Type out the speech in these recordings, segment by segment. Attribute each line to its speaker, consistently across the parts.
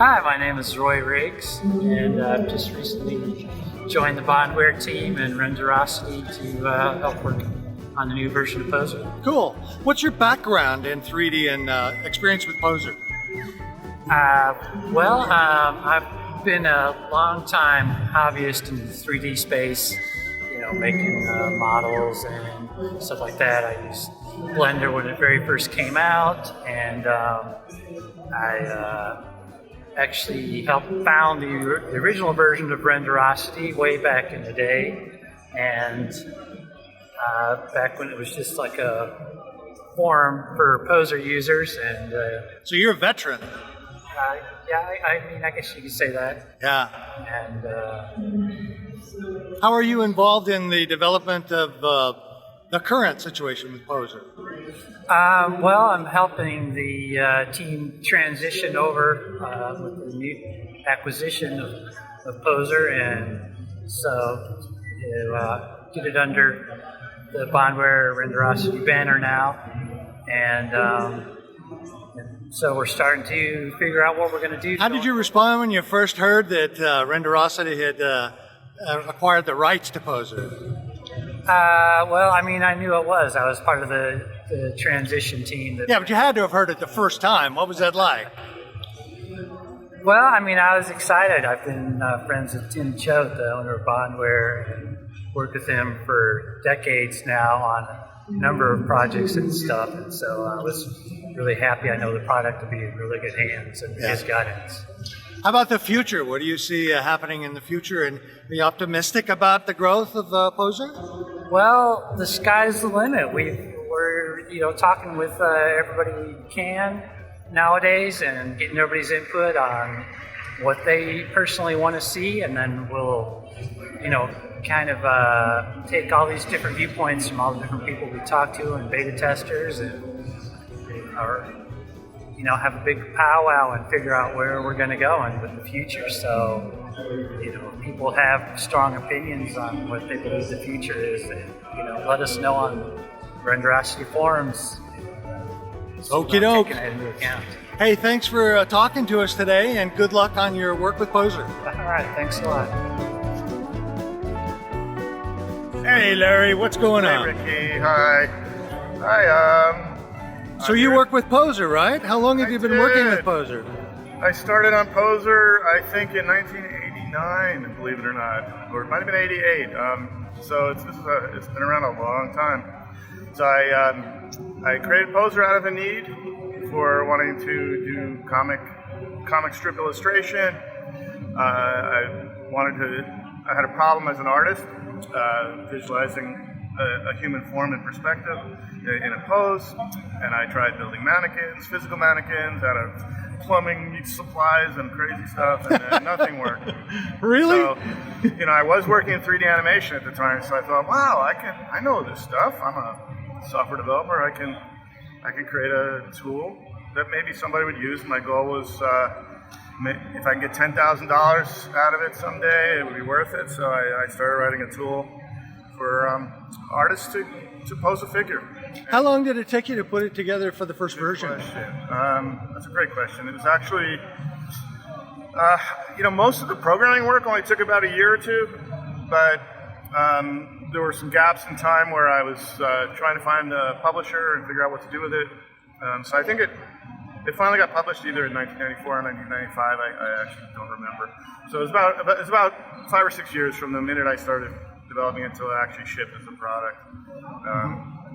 Speaker 1: Hi, my name is Roy Riggs, and I've just recently joined the Bondware team and Renderosity to help work on the new version of Poser.
Speaker 2: Cool. What's your background in 3D and experience with Poser?
Speaker 1: I've been a long time hobbyist in the 3D space, making models and stuff like that. I used Blender when it very first came out, and I actually helped found the original version of Renderosity way back in the day, and back when it was just like a forum for Poser users. And
Speaker 2: so you're a veteran.
Speaker 1: I guess you could say that.
Speaker 2: Yeah.
Speaker 1: And
Speaker 2: how are you involved in the development of the current situation with Poser?
Speaker 1: I'm helping the team transition over with the new acquisition of Poser, and so get it under the Bondware Renderosity banner now, and so we're starting to figure out what we're going to do.
Speaker 2: How did you respond when you first heard that Renderosity had acquired the rights to Poser?
Speaker 1: I knew it was. I was part of the transition team.
Speaker 2: Yeah, but you had to have heard it the first time. What was that like?
Speaker 1: Well, I was excited. I've been friends with Tim Choate, the owner of Bondware, and worked with him for decades now on a number of projects and stuff. And so I was really happy. I know the product will be in really good hands and his guidance.
Speaker 2: How about the future? What do you see happening in the future? And are you optimistic about the growth of Poser?
Speaker 1: Well, the sky's the limit. We're talking with everybody we can nowadays and getting everybody's input on what they personally want to see, and then we'll kind of take all these different viewpoints from all the different people we talk to and beta testers, and have a big powwow and figure out where we're going to go and with the future. So, if people have strong opinions on what they believe the future is, let us know on Renderosity forums.
Speaker 2: Okie doke.
Speaker 1: Taking that into account.
Speaker 2: Hey, thanks for talking to us today, and good luck on your work with Poser.
Speaker 1: All right, thanks a lot.
Speaker 2: Hey, Larry, what's going on?
Speaker 3: Hey, Ricky. Hi.
Speaker 2: So you work with Poser, right? How long have you been working with Poser?
Speaker 3: I started on Poser, I think, in 1989, believe it or not, or it might have been 88. So it's been around a long time. So I created Poser out of a need for wanting to do comic strip illustration. I had a problem as an artist, visualizing a human form in perspective in a pose, and I tried building mannequins, physical mannequins, out of plumbing supplies and crazy stuff, and nothing worked.
Speaker 2: Really?
Speaker 3: So, I was working in 3D animation at the time, so I thought, wow, I know this stuff. I'm a software developer. I can create a tool that maybe somebody would use. My goal was if I can get $10,000 out of it someday, it would be worth it. So I started writing a tool for artists to pose a figure.
Speaker 2: How long did it take you to put it together for the first version?
Speaker 3: That's a great question. It was actually, most of the programming work only took about a year or two, but there were some gaps in time where I was trying to find a publisher and figure out what to do with it. So I think it finally got published either in 1994 or 1995. I actually don't remember. So it was about 5 or 6 years from the minute I started developing it until it actually shipped as a product.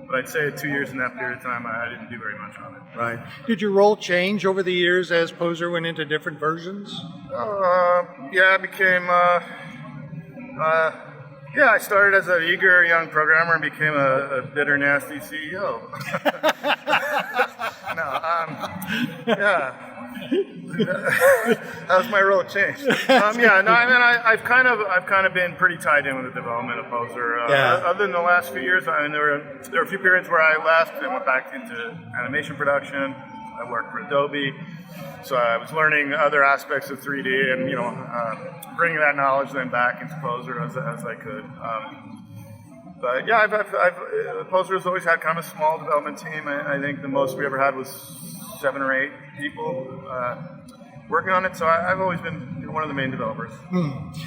Speaker 3: But I'd say 2 years in that period of time, I didn't do very much on it.
Speaker 2: Right. Did your role change over the years as Poser went into different versions?
Speaker 3: I became. I started as an eager young programmer and became a bitter, nasty CEO. That was my role change. I've kind of been pretty tied in with the development of Poser. Other than the last few years, there were a few periods where I left and went back into animation production. I worked for Adobe, so I was learning other aspects of 3D and bringing that knowledge then back into Poser as I could. But yeah, Poser has always had kind of a small development team. I think the most we ever had was 7 or 8 people. working on it. So I've always been one of the main developers.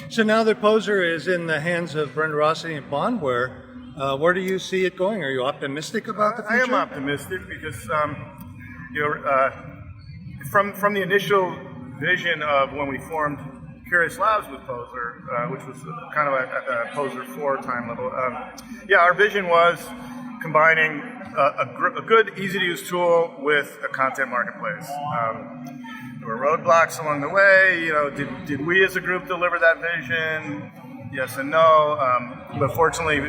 Speaker 2: So now that Poser is in the hands of Renderosity and Bondware, where do you see it going? Are you optimistic about the future?
Speaker 3: I am optimistic because from the initial vision of when we formed Curious Labs with Poser, which was kind of at the Poser 4 time level. Our vision was combining a good, easy-to-use tool with a content marketplace. There were roadblocks along the way. Did we as a group deliver that vision? Yes and no. But fortunately,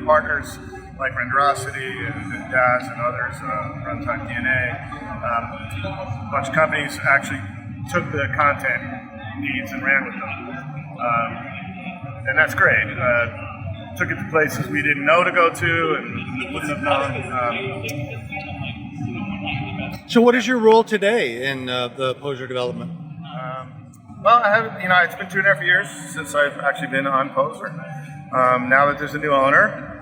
Speaker 3: partners like Renderosity and DAS and others, Runtime DNA, a bunch of companies actually took the content needs and ran with them. And that's great. Took it to places we didn't know to go to and wouldn't have known.
Speaker 2: So what is your role today in the Poser development?
Speaker 3: Well, I have, it's been 2.5 years since I've actually been on Poser. Now that there's a new owner,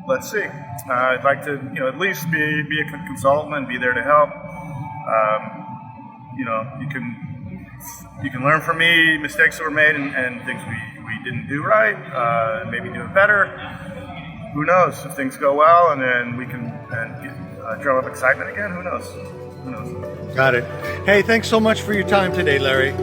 Speaker 3: let's see. I'd like to, at least be a consultant and be there to help. You can learn from me mistakes that were made and things we didn't do right, maybe do it better. Who knows? If things go well and then we can drum up excitement again, who knows?
Speaker 2: Got it. Hey, thanks so much for your time today, Larry.